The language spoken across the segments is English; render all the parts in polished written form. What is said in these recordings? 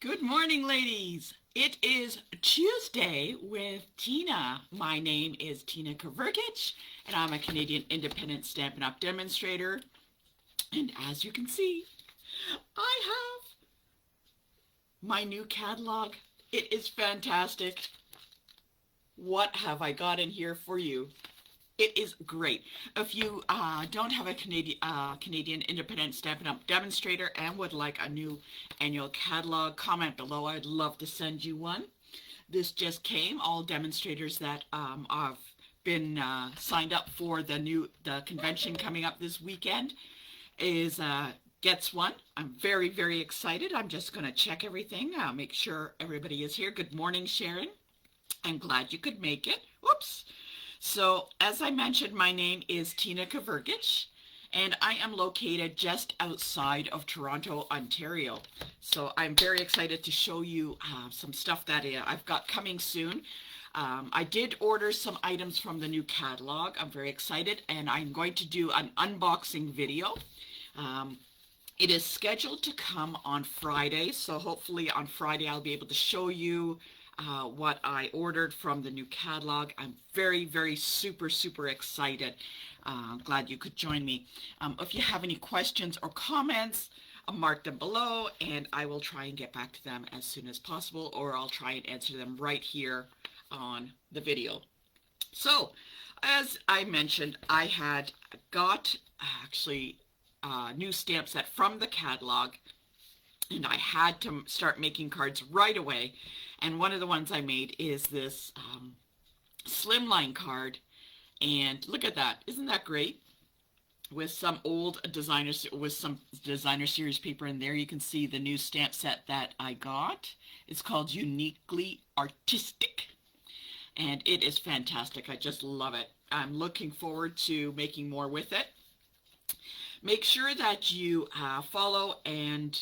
Good morning, ladies. It is Tuesday with Tina. My name is Tina Kavergich, and I'm a Canadian independent Stampin' Up! Demonstrator. And as you can see, I have my new catalog. It is fantastic. What have I got in here for you? It is great. If you don't have a Canadian independent Stampin' Up! Demonstrator and would like a new annual catalog, comment below. I'd love to send you one. This just came. All demonstrators that have been signed up for the convention coming up this weekend gets one. I'm very, very excited. I'm just going to check everything, make sure everybody is here. Good morning, Sharon. I'm glad you could make it. Whoops. So, as I mentioned, my name is Tina Kavergich, and I am located just outside of Toronto, Ontario. So I'm very excited to show you some stuff that I've got coming soon. I did order some items from the new catalog. I'm very excited, and I'm going to do an unboxing video. It is scheduled to come on Friday, so hopefully on Friday I'll be able to show you what I ordered from the new catalog. I'm very, very super excited. Glad you could join me. If you have any questions or comments, mark them below and I will try and get back to them as soon as possible, or I'll try and answer them right here on the video. So, as I mentioned, I had got actually a new stamp set from the catalog, and I had to start making cards right away. And one of the ones I made is this slimline card. And look at that. Isn't that great? With some old some designer series paper in there. You can see the new stamp set that I got. It's called Uniquely Artistic. And it is fantastic. I just love it. I'm looking forward to making more with it. Make sure that you follow and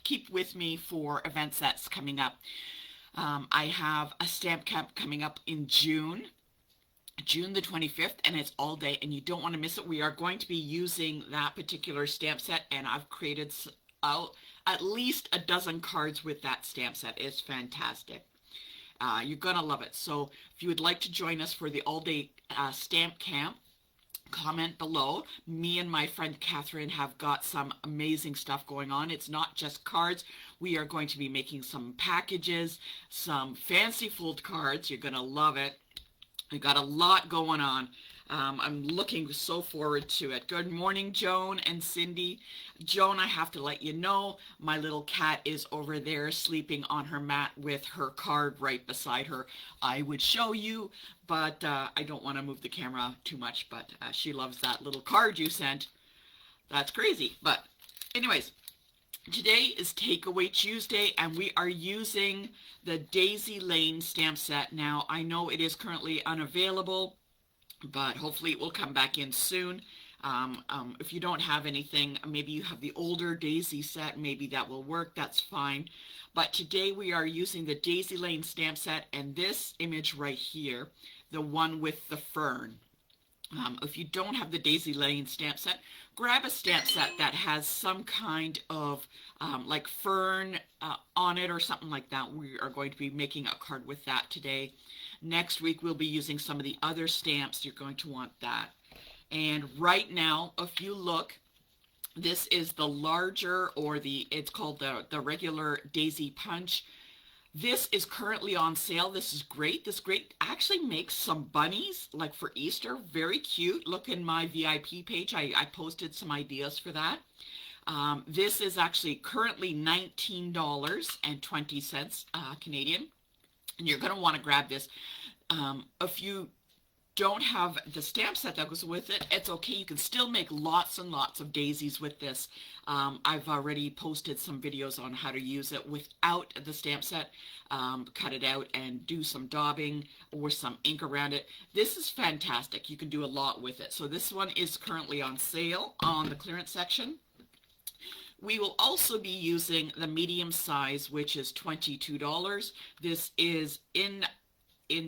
keep with me for events that's coming up. I have a stamp camp coming up in June the 25th, and it's all day, and you don't want to miss it. We are going to be using that particular stamp set, and I've created at least a dozen cards with that stamp set. It's fantastic. You're going to love it. So if you would like to join us for the all-day stamp camp, comment below. Me and my friend Catherine have got some amazing stuff going on. It's not just cards. We are going to be making some packages, some fancy fold cards. You're going to love it. I got a lot going on. I'm looking so forward to it. Good morning, Joan and Cindy. Joan, I have to let you know, my little cat is over there sleeping on her mat with her card right beside her. I would show you, but I don't want to move the camera too much, but she loves that little card you sent. That's crazy. But anyways, today is Takeaway Tuesday, and we are using the Daisy Lane stamp set. Now, I know it is currently unavailable, but hopefully it will come back in soon. If you don't have anything, maybe you have the older Daisy set, maybe that will work, that's fine. But today we are using the Daisy Lane stamp set, and this image right here, the one with the fern. If you don't have the Daisy Lane stamp set, grab a stamp set that has some kind of like fern on it or something like that. We are going to be making a card with that today. Next week we'll be using some of the other stamps. You're going to want that. And right now, if you look, this is the larger, or it's called the regular Daisy Punch. This is currently on sale. This is great. This actually makes some bunnies, like for Easter. Very cute. Look in my VIP page. I posted some ideas for that. This is actually currently $19.20 Canadian. And you're going to want to grab this. If you don't have the stamp set that goes with it, it's okay. You can still make lots and lots of daisies with this. I've already posted some videos on how to use it without the stamp set. Cut it out and do some daubing or some ink around it. This is fantastic. You can do a lot with it. So this one is currently on sale on the clearance section. We will also be using the medium size, which is $22. This is in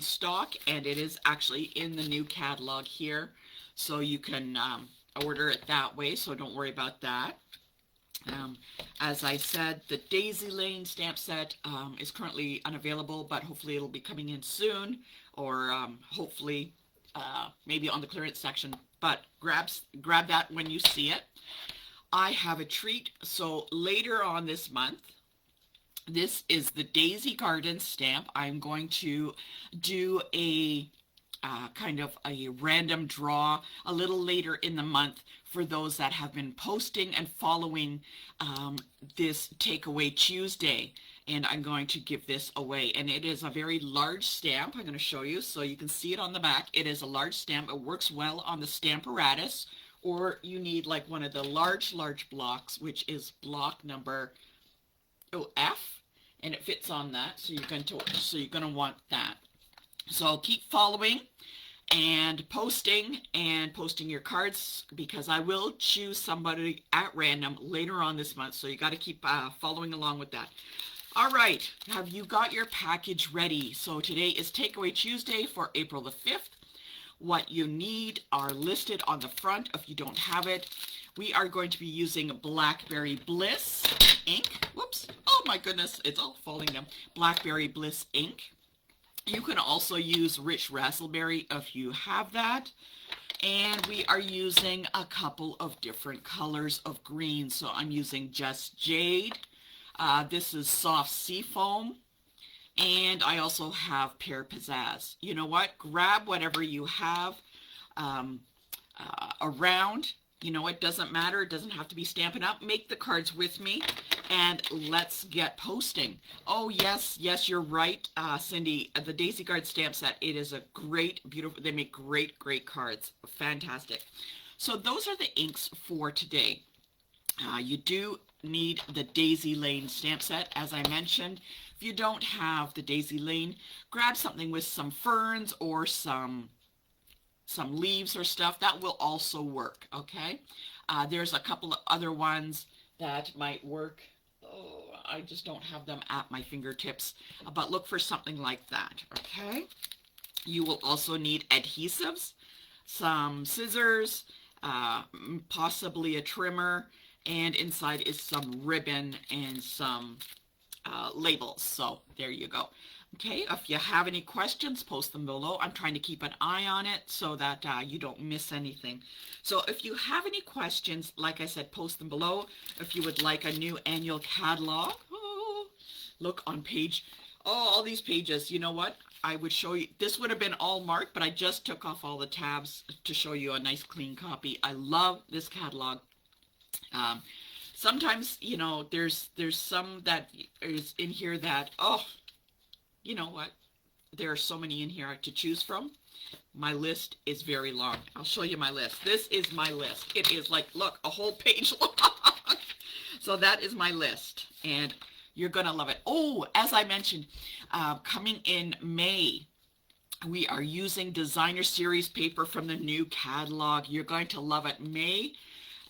stock, and it is actually in the new catalog here. So you can order it that way, so don't worry about that. Um, as I said, the Daisy Lane stamp set is currently unavailable, but hopefully it'll be coming in soon, or hopefully maybe on the clearance section. But grab that when you see it. I have a treat. So later on this month, this is the Daisy Garden stamp. I'm going to do a kind of a random draw a little later in the month for those that have been posting and following this Takeaway Tuesday. And I'm going to give this away. And it is a very large stamp. I'm going to show you so you can see it on the back. It is a large stamp. It works well on the Stamparatus, or you need like one of the large blocks, which is block number F, and it fits on that. So you're going to want that. So keep following and posting your cards, because I will choose somebody at random later on this month. So you got to keep following along with that. All right, have you got your package ready? So today is Takeaway Tuesday for April the 5th. What you need are listed on the front if you don't have it. We are going to be using Blackberry Bliss ink. Whoops. Oh my goodness, it's all falling down. Blackberry Bliss ink. You can also use Rich Raspberry if you have that. And we are using a couple of different colors of green. So I'm using Just Jade. This is Soft Seafoam. And I also have Pear Pizzazz. You know what? Grab whatever you have around. You know, it doesn't matter. It doesn't have to be Stampin' Up. Make the cards with me, and let's get posting. Oh, yes, you're right, Cindy. The Daisy Guard stamp set, it is a great, beautiful, they make great cards. Fantastic. So those are the inks for today. You do need the Daisy Lane stamp set, as I mentioned. If you don't have the Daisy Lane, grab something with some ferns or some leaves or stuff. That will also work, okay? There's a couple of other ones that might work. Oh, I just don't have them at my fingertips, but look for something like that, okay? You will also need adhesives, some scissors, possibly a trimmer, and inside is some ribbon and some labels. So there you go. Okay, if you have any questions, post them below. I'm trying to keep an eye on it so that you don't miss anything. So if you have any questions, like I said, post them below. If you would like a new annual catalog, look on page, all these pages. You know what? I would show you, this would have been all marked, but I just took off all the tabs to show you a nice clean copy. I love this catalog. Sometimes, you know, there's some that is in here that, oh, you know what? There are so many in here to choose from. My list is very long. I'll show you my list. This is my list. It is like, look, a whole page long. So that is my list, and you're going to love it. Oh, as I mentioned, coming in May, we are using Designer Series paper from the new catalog. You're going to love it. May,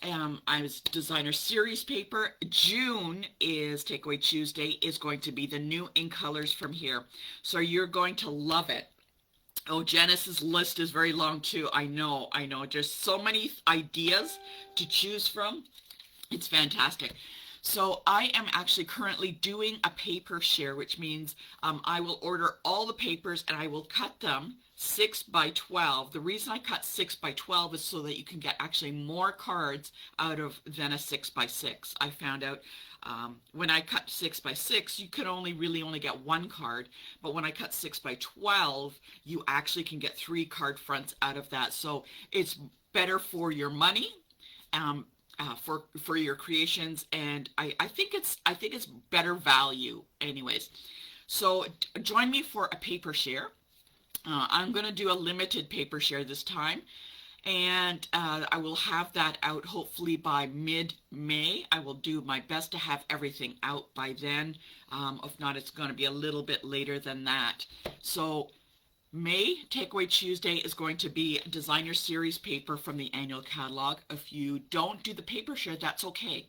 I was Designer Series paper. June is Takeaway Tuesday, is going to be the new ink colors from here. So you're going to love it. Oh, Janice's list is very long too. I know. There's so many ideas to choose from. It's fantastic. So I am actually currently doing a paper share, which means I will order all the papers and I will cut them 6 by 12. The reason I cut 6 by 12 is so that you can get actually more cards out of than a 6 by 6. I found out when I cut 6 by 6, you can really only get one card, but when I cut 6 by 12, you actually can get 3 card fronts out of that. So it's better for your money. For your creations, and I think it's better value anyways. So join me for a paper share. I'm going to do a limited paper share this time, and I will have that out hopefully by mid-May. I will do my best to have everything out by then. If not, it's going to be a little bit later than that. So May Takeaway Tuesday is going to be Designer Series paper from the annual catalog. If you don't do the paper share, that's okay.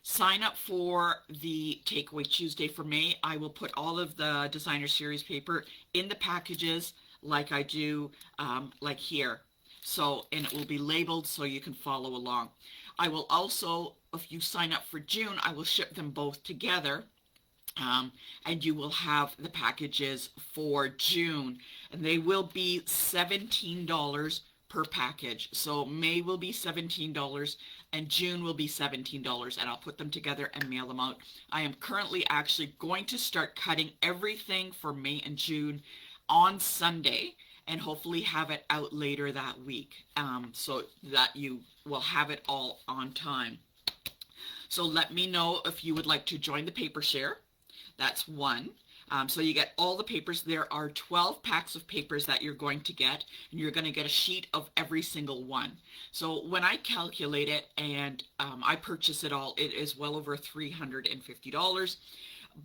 Sign up for the Takeaway Tuesday for May. I will put all of the Designer Series paper in the packages like I do like here. So, and it will be labeled so you can follow along. I will also, if you sign up for June, I will ship them both together. And you will have the packages for June, and they will be $17 per package. So May will be $17 and June will be $17, and I'll put them together and mail them out. I am currently actually going to start cutting everything for May and June on Sunday, and hopefully have it out later that week, so that you will have it all on time. So let me know if you would like to join the paper share. That's one. So you get all the papers. There are 12 packs of papers that you're going to get, and you're going to get a sheet of every single one. So when I calculate it and I purchase it all, it is well over $350,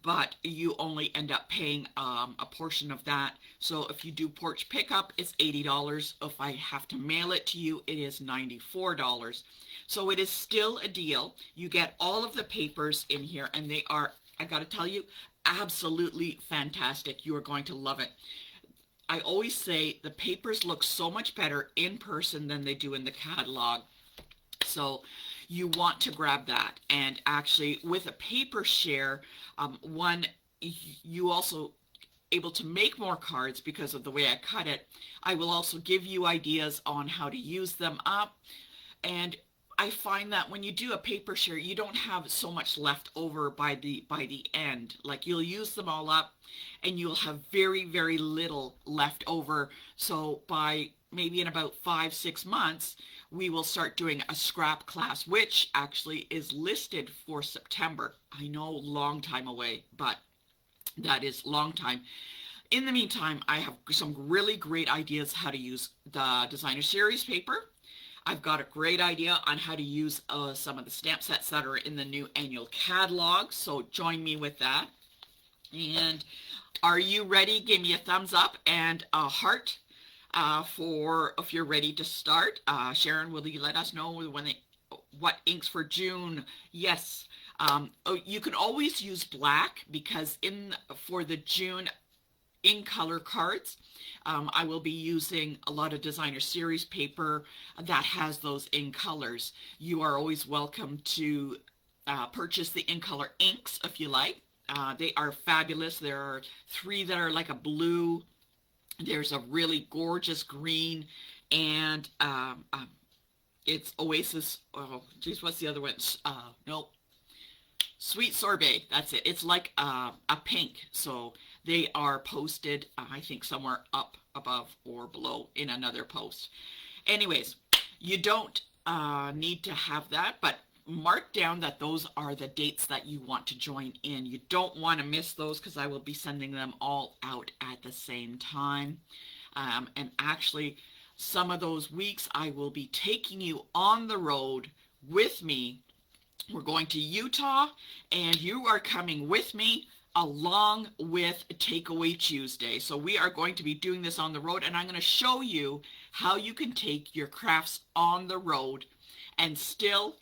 but you only end up paying a portion of that. So if you do porch pickup, it's $80. If I have to mail it to you, it is $94. So it is still a deal. You get all of the papers in here, and they are, I gotta tell you, absolutely fantastic. You are going to love it. I always say the papers look so much better in person than they do in the catalog. So you want to grab that. And actually, with a paper share, you also able to make more cards because of the way I cut it. I will also give you ideas on how to use them up. And I find that when you do a paper share, you don't have so much left over by the end. Like, you'll use them all up and you'll have very, very little left over. So by maybe in about 5-6 months, we will start doing a scrap class, which actually is listed for September. I know, long time away, but that is long time. In the meantime, I have some really great ideas how to use the designer series paper. I've got a great idea on how to use some of the stamp sets that are in the new annual catalog, so join me with that. And are you ready? Give me a thumbs up and a heart for if you're ready to start. Sharon, will you let us know what inks for June? Yes. You can always use black, because for the June in color cards, I will be using a lot of designer series paper that has those in colors. You are always welcome to purchase the in color inks if you like. They are fabulous. There are 3 that are like a blue. There's a really gorgeous green, and it's Oasis. Oh geez, what's the other one? Nope. Sweet Sorbet, that's it. It's like a pink. So they are posted, I think, somewhere up above or below in another post. Anyways, you don't need to have that, but mark down that those are the dates that you want to join in. You don't want to miss those, because I will be sending them all out at the same time. And actually, some of those weeks I will be taking you on the road with me. We're going to Utah, and you are coming with me along with Takeaway Tuesday. So we are going to be doing this on the road, and I'm going to show you how you can take your crafts on the road and still,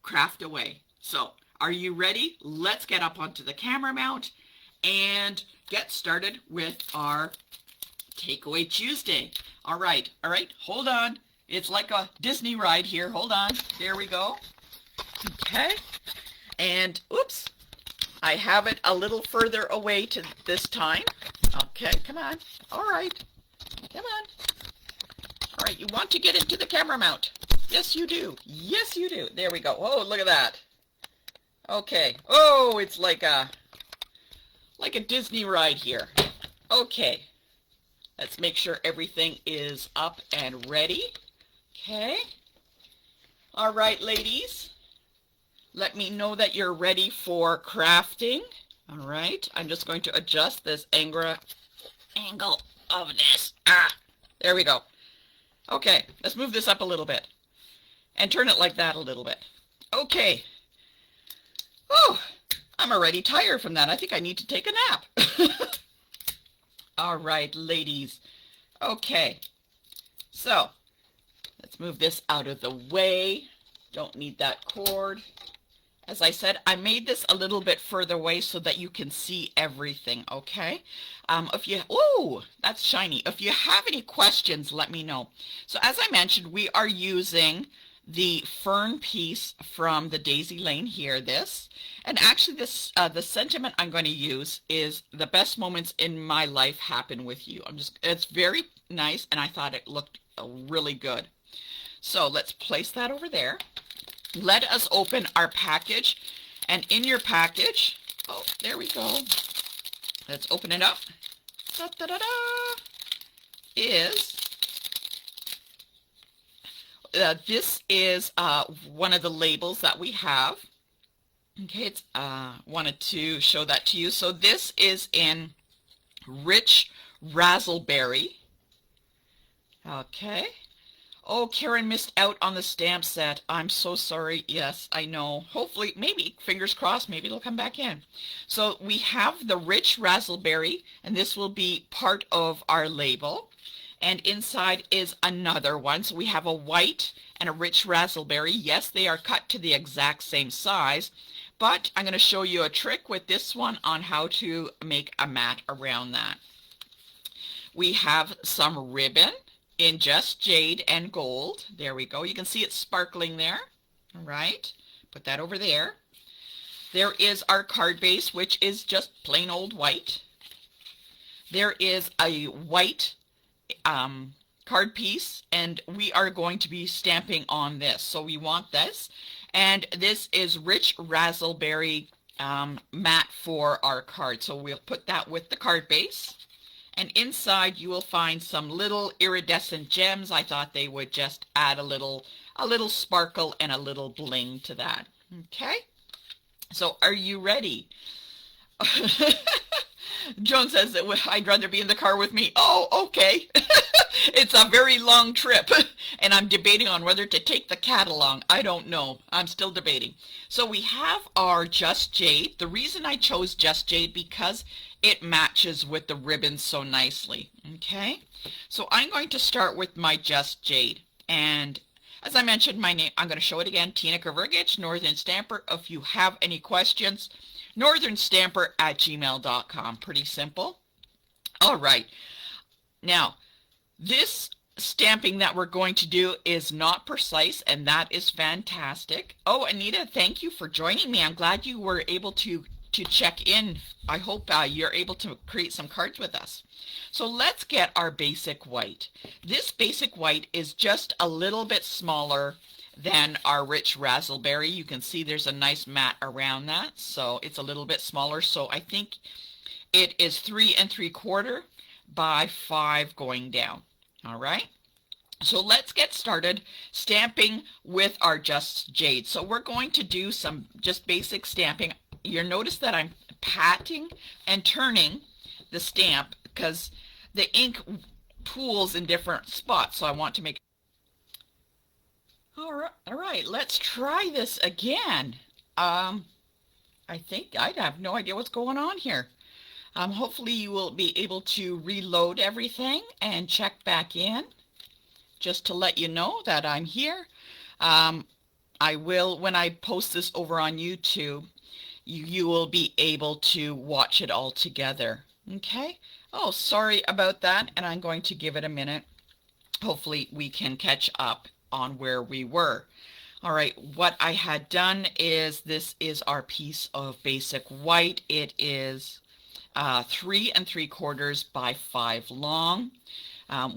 craft away. So are you ready? Let's get up onto the camera mount and get started with our Takeaway Tuesday. All right, hold on. It's like a Disney ride here. Hold on. There we go. Okay, and oops, I have it a little further away to this time. Okay, come on. All right, come on. All right, you want to get into the camera mount. Yes, you do. Yes, you do. There we go. Oh, look at that. Okay. Oh, it's like a Disney ride here. Okay, let's make sure everything is up and ready. Okay. All right, ladies. Let me know that you're ready for crafting. All right, I'm just going to adjust this angle of this. There we go. Okay, let's move this up a little bit and turn it like that a little bit. Okay. Oh, I'm already tired from that. I think I need to take a nap. All right, ladies. Okay, so let's move this out of the way. Don't need that cord. As I said, I made this a little bit further away so that you can see everything, okay? Oh, that's shiny. If you have any questions, let me know. So as I mentioned, we are using the fern piece from the Daisy Lane here, this. And actually this, the sentiment I'm going to use is the best moments in my life happen with you. It's very nice, and I thought it looked really good. So let's place that over there. Let us open our package. And in your package, oh, there we go. Let's open it up. Da-da-da-da, is this is one of the labels that we have. Okay, it's wanted to show that to you. So this is in Rich Razzleberry. Okay. Oh, Karen missed out on the stamp set. I'm so sorry. Yes, I know. Hopefully, maybe, fingers crossed, maybe it'll come back in. So we have the Rich Razzleberry, and this will be part of our label. And inside is another one. So we have a white and a Rich Razzleberry. Yes, they are cut to the exact same size, but I'm going to show you a trick with this one on how to make a mat around that. We have some ribbon in just jade and gold. There we go. You can see it sparkling there. All right. Put that over there. There is our card base, which is just plain old white. There is a white card piece, and we are going to be stamping on this. So we want this. And this is Rich Razzleberry matte for our card. So we'll put that with the card base. And inside you will find some little iridescent gems. I thought they would just add a little sparkle and a little bling to that. Okay, so are you ready? Joan says that I'd rather be in the car with me. Oh, okay. It's a very long trip, and I'm debating on whether to take the cat along. I don't know. I'm still debating. So we have our Just Jade. The reason I chose Just Jade because it matches with the ribbons so nicely. Okay, so I'm going to start with my Just Jade. And as I mentioned, my name, I'm going to show it again, Tina Kavergich, Northern Stamper. If you have any questions, northernstamper@gmail.com. Pretty simple. All right. Now, this stamping that we're going to do is not precise, and that is fantastic. Oh, Anita, thank you for joining me. I'm glad you were able to check in. I hope you're able to create some cards with us. So let's get our basic white. This basic white is just a little bit smaller than our Rich Razzleberry. You can see there's a nice mat around that, so it's a little bit smaller. So I think it is 3 3/4 by 5 going down. All right, so let's get started stamping with our Just Jade. So we're going to do some just basic stamping. You'll notice that I'm patting and turning the stamp because the ink pools in different spots, so I want to make. All right, let's try this again. I think I have no idea what's going on here. Hopefully you will be able to reload everything and check back in just to let you know that I'm here. I will, when I post this over on YouTube, you will be able to watch it all together. Okay? Oh, sorry about that, and I'm going to give it a minute. Hopefully we can catch up on where we were. All right, what I had done is this is our piece of basic white. It is 3 3/4 by 5 long.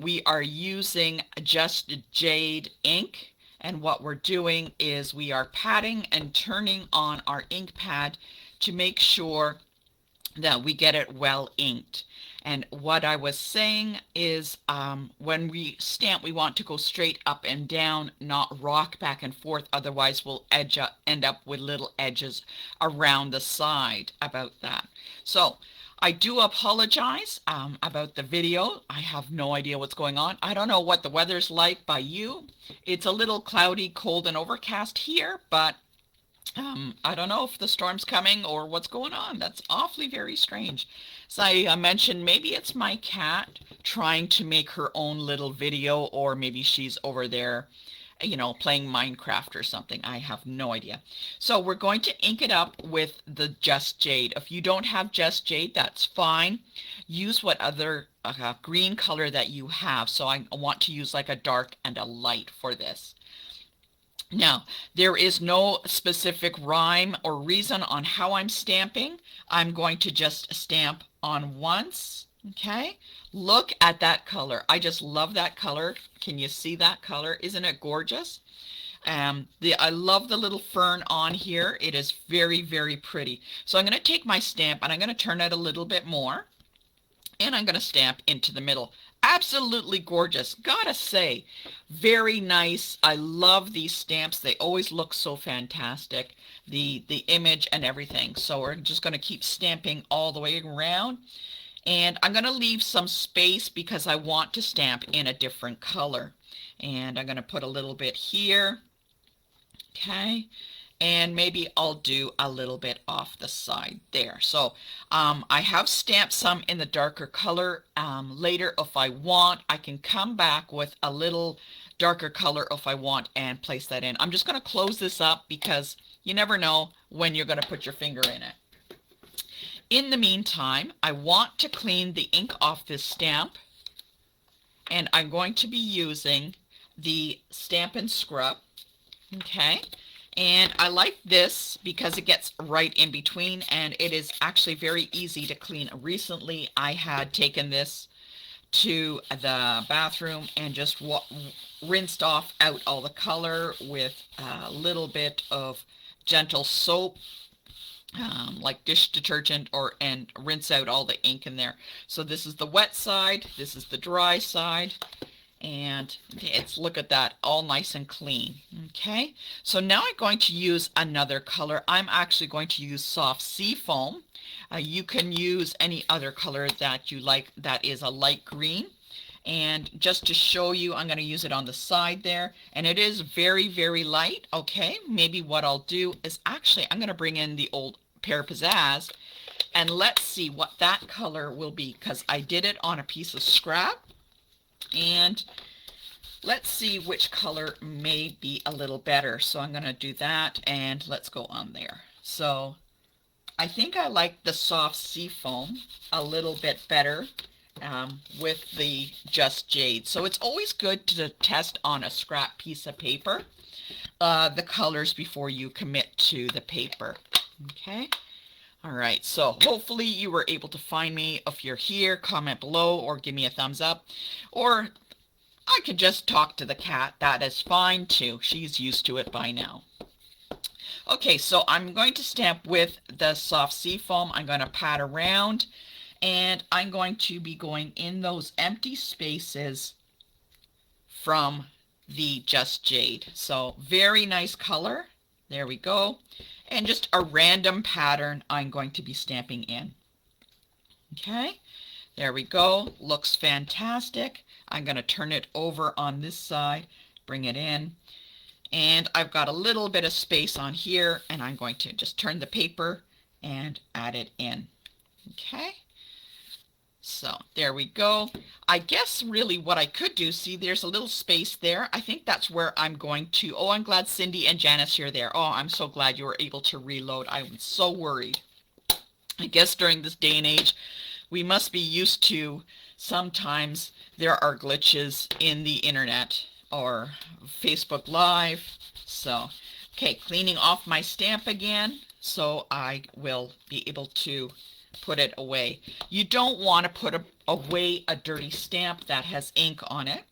We are using Just Jade ink, and what we're doing is we are patting and turning on our ink pad to make sure that we get it well inked. And what I was saying is when we stamp, we want to go straight up and down, not rock back and forth. Otherwise, we'll end up with little edges around the side about that. So I do apologize about the video. I have no idea what's going on. I don't know what the weather's like by you. It's a little cloudy, cold, and overcast here, but I don't know if the storm's coming or what's going on. That's awfully very strange. As I mentioned, maybe it's my cat trying to make her own little video, or maybe she's over there, you know, playing Minecraft or something. I have no idea. So we're going to ink it up with the Just Jade. If you don't have Just Jade, that's fine. Use what other green color that you have. So I want to use like a dark and a light for this. Now, there is no specific rhyme or reason on how I'm stamping. I'm going to just stamp on once, okay? Look at that color. I just love that color. Can you see that color? Isn't it gorgeous? I love the little fern on here. It is very, very pretty. So I'm going to take my stamp and I'm going to turn it a little bit more. And I'm going to stamp into the middle. Absolutely gorgeous. Gotta say, very nice. I love these stamps. They always look so fantastic. The image and everything. So we're just going to keep stamping all the way around. And I'm going to leave some space because I want to stamp in a different color. And I'm going to put a little bit here. Okay. And maybe I'll do a little bit off the side there. So I have stamped some in the darker color. Later, if I want, I can come back with a little darker color if I want and place that in. I'm just going to close this up because you never know when you're going to put your finger in it. In the meantime, I want to clean the ink off this stamp, and I'm going to be using the Stampin' Scrub. Okay. And I like this because it gets right in between, and it is actually very easy to clean. Recently, I had taken this to the bathroom and just rinsed off out all the color with a little bit of gentle soap, like dish detergent, and rinse out all the ink in there. So this is the wet side, this is the dry side. And it's, look at that, all nice and clean. Okay, so now I'm going to use another color. I'm actually going to use soft sea foam. You can use any other color that you like that is a light green. And just to show you, I'm going to use it on the side there. And it is very, very light. Okay, maybe what I'll do is actually I'm going to bring in the old Pear Pizzazz. And let's see what that color will be, because I did it on a piece of scrap. And let's see which color may be a little better. So I'm going to do that, and let's go on there. So I think I like the soft sea foam a little bit better with the Just Jade. So it's always good to test on a scrap piece of paper the colors before you commit to the paper. Okay. All right, so hopefully you were able to find me. If you're here, comment below or give me a thumbs up. Or I could just talk to the cat. That is fine too. She's used to it by now. Okay, so I'm going to stamp with the soft sea foam. I'm going to pat around, and I'm going to be going in those empty spaces from the Just Jade. So very nice color. There we go. And just a random pattern I'm going to be stamping in. Okay, there we go. Looks fantastic. I'm going to turn it over on this side, bring it in, and I've got a little bit of space on here, and I'm going to just turn the paper and add it in. Okay, so there we go. I guess really what I could do, see there's a little space there. I think that's where I'm going to, oh, I'm glad Cindy and Janice are there. Oh, I'm so glad you were able to reload. I was so worried. I guess during this day and age, we must be used to sometimes there are glitches in the internet or Facebook Live. So, okay, cleaning off my stamp again so I will be able to put it away. You don't want to put away a dirty stamp that has ink on it,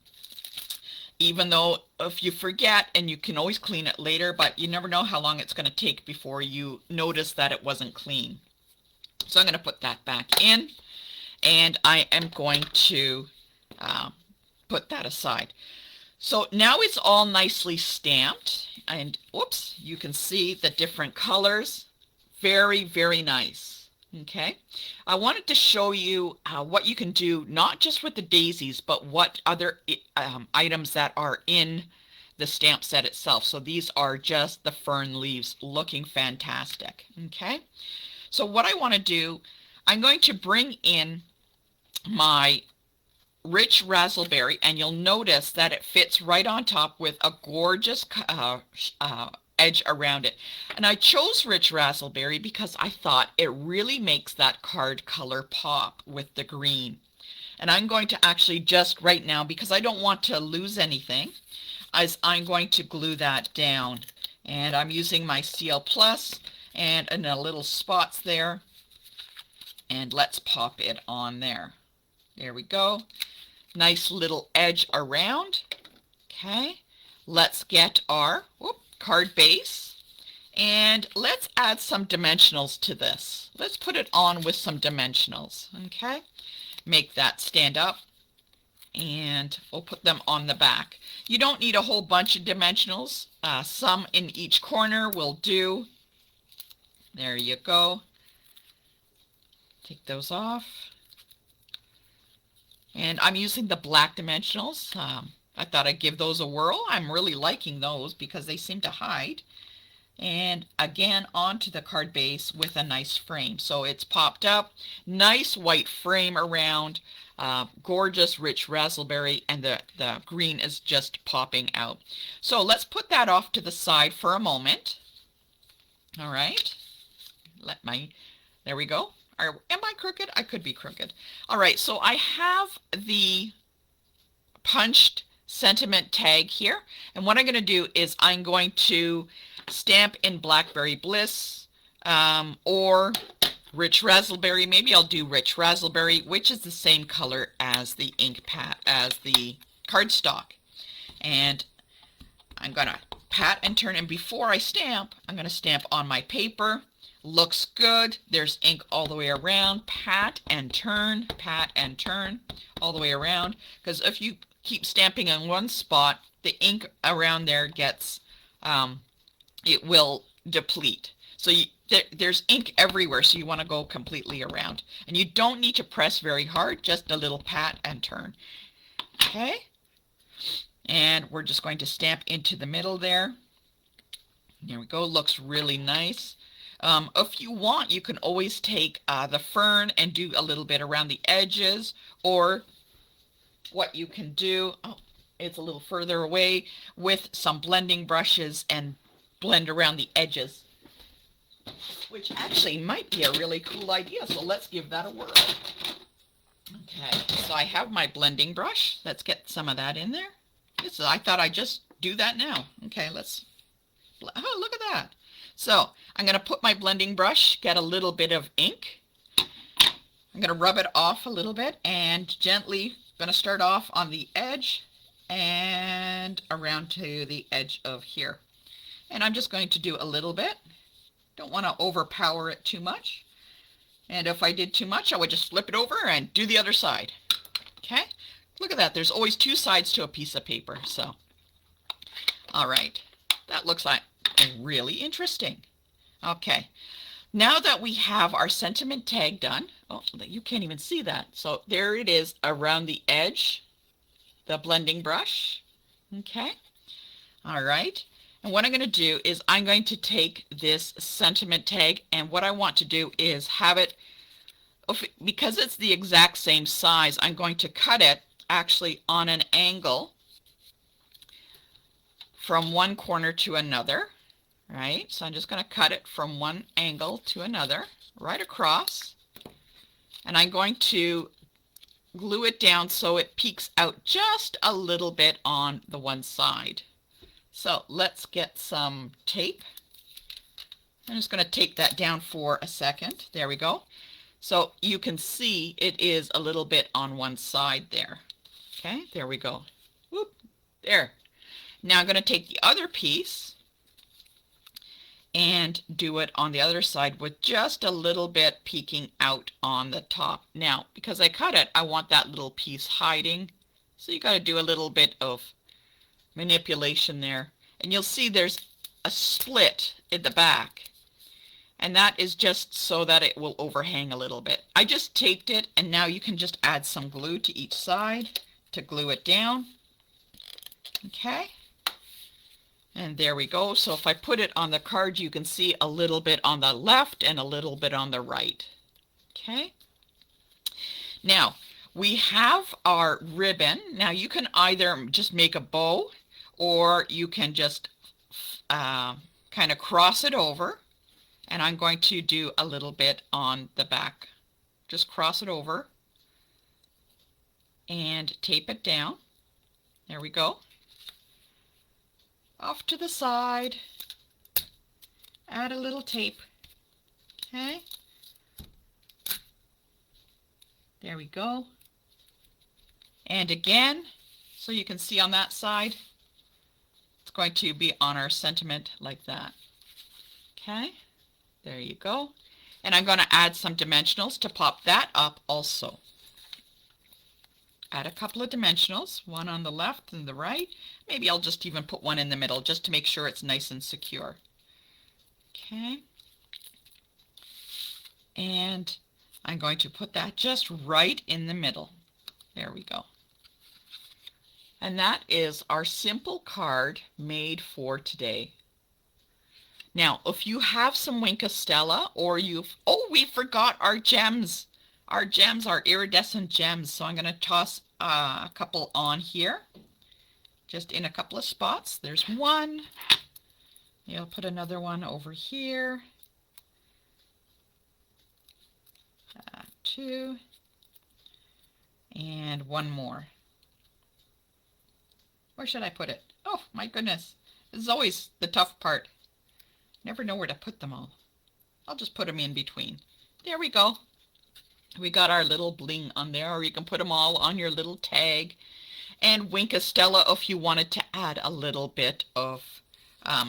even though if you forget, and you can always clean it later, but you never know how long it's going to take before you notice that it wasn't clean. So I'm going to put that back in, and I am going to put that aside. So now it's all nicely stamped, and whoops, you can see the different colors. Very, very nice. Okay, I wanted to show you what you can do, not just with the daisies, but what other items that are in the stamp set itself. So these are just the fern leaves, looking fantastic. Okay, so what I want to do, I'm going to bring in my rich raspberry, and you'll notice that it fits right on top with a gorgeous edge around it. And I chose rich raspberry because I thought it really makes that card color pop with the green. And I'm going to actually just right now, because I don't want to lose anything, as I'm going to glue that down. And I'm using my CL Plus and in a little spots there. And let's pop it on there. There we go. Nice little edge around. Okay. Let's get our card base. And let's add some dimensionals to this. Let's put it on with some dimensionals. Okay. Make that stand up. And we'll put them on the back. You don't need a whole bunch of dimensionals. Some in each corner will do. There you go. Take those off. And I'm using the black dimensionals. I thought I'd give those a whirl. I'm really liking those because they seem to hide. And again, onto the card base with a nice frame. So it's popped up. Nice white frame around. Gorgeous rich raspberry, and the green is just popping out. So let's put that off to the side for a moment. All right. There we go. Am I crooked? I could be crooked. All right, so I have the punched sentiment tag here. And what I'm going to do is I'm going to stamp in Blackberry Bliss or Rich Raspberry. Maybe I'll do Rich Raspberry, which is the same color as the ink pad, as the cardstock. And I'm going to pat and turn. And before I stamp, I'm going to stamp on my paper. Looks good. There's ink all the way around. Pat and turn all the way around. Because if you keep stamping on one spot, the ink around there gets, it will deplete. So there's ink everywhere, so you want to go completely around. And you don't need to press very hard, just a little pat and turn. Okay? And we're just going to stamp into the middle there. There we go. Looks really nice. If you want, you can always take the fern and do a little bit around the edges, or what you can do, it's a little further away, with some blending brushes and blend around the edges, which actually might be a really cool idea. So let's give that a whirl. Okay, so I have my blending brush. Let's get some of that in there. I thought I'd just do that now. Okay, oh, look at that. So I'm going to put my blending brush, get a little bit of ink. I'm going to rub it off a little bit and gently going to start off on the edge and around to the edge of here. And I'm just going to do a little bit. Don't want to overpower it too much. And if I did too much, I would just flip it over and do the other side. Okay? Look at that. There's always two sides to a piece of paper. So, all right. That looks like really interesting. Okay. Now that we have our sentiment tag done, oh, you can't even see that. So there it is around the edge, the blending brush. Okay. All right. And what I'm going to do is I'm going to take this sentiment tag, and what I want to do is have it, because it's the exact same size, I'm going to cut it actually on an angle from one corner to another. Right, so I'm just going to cut it from one angle to another, right across, and I'm going to glue it down so it peeks out just a little bit on the one side. So let's get some tape. I'm just going to tape that down for a second. There we go. So you can see it is a little bit on one side there. Okay, there we go. Whoop, there. Now I'm going to take the other piece and do it on the other side with just a little bit peeking out on the top. Now, because I cut it, I want that little piece hiding. So you got to do a little bit of manipulation there. And you'll see there's a split in the back. And that is just so that it will overhang a little bit. I just taped it, and now you can just add some glue to each side to glue it down. Okay. And there we go. So if I put it on the card, you can see a little bit on the left and a little bit on the right. Okay. Now, we have our ribbon. Now, you can either just make a bow, or you can just kind of cross it over. And I'm going to do a little bit on the back. Just cross it over and tape it down. There we go. off to the side. Add a little tape. Okay. There we go. And again, so you can see on that side, it's going to be on our sentiment like that. Okay, there you go. And I'm going to add some dimensionals to pop that up also. Add a couple of dimensionals, one on the left and the right. Maybe I'll just even put one in the middle just to make sure it's nice and secure. Okay. And I'm going to put that just right in the middle. There we go. And that is our simple card made for today. Now, if you have some Wink of Stella, or we forgot our gems. Our gems, our iridescent gems. So I'm going to toss a couple on here, just in a couple of spots. There's one. I'll put another one over here. Two. And one more. Where should I put it? Oh, my goodness. This is always the tough part. Never know where to put them all. I'll just put them in between. There we go. We got our little bling on there, or you can put them all on your little tag. And Wink of Stella if you wanted to add a little bit of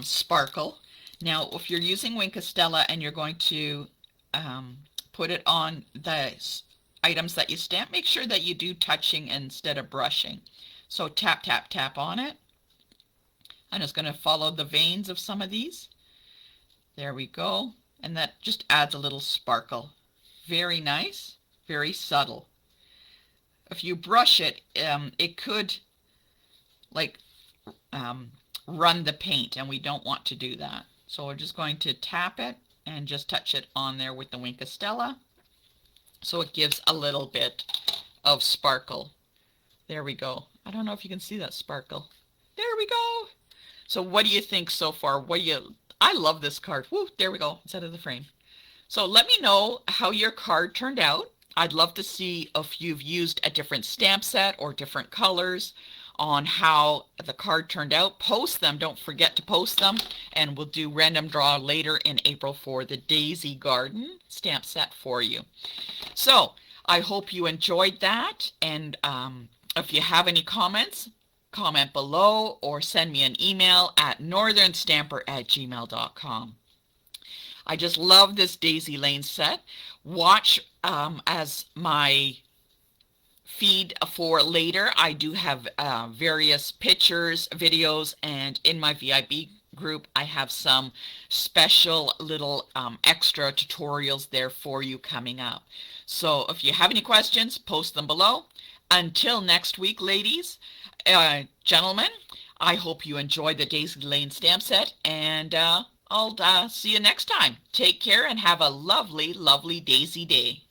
sparkle. Now, if you're using Wink of Stella and you're going to put it on the items that you stamp, make sure that you do touching instead of brushing. So tap, tap, tap on it. I'm just going to follow the veins of some of these. There we go. And that just adds a little sparkle. Very nice, very subtle. If you brush it, it could run the paint, and we don't want to do that. So we're just going to tap it and just touch it on there with the Wink of Stella. So it gives a little bit of sparkle. There we go. I don't know if you can see that sparkle. There we go. So what do you think so far? I love this card. Woo, there we go, instead of the frame. So let me know how your card turned out. I'd love to see if you've used a different stamp set or different colors on how the card turned out. Post them. Don't forget to post them. And we'll do random draw later in April for the Daisy Garden stamp set for you. So I hope you enjoyed that. And if you have any comments, comment below or send me an email at northernstamper@gmail.com. I just love this Daisy Lane set. Watch as my feed for later. I do have various pictures, videos, and in my VIB group I have some special little extra tutorials there for you coming up. So if you have any questions, post them below. Until next week, ladies, gentlemen, I hope you enjoyed the Daisy Lane stamp set, and I'll see you next time. Take care and have a lovely, lovely Daisy day.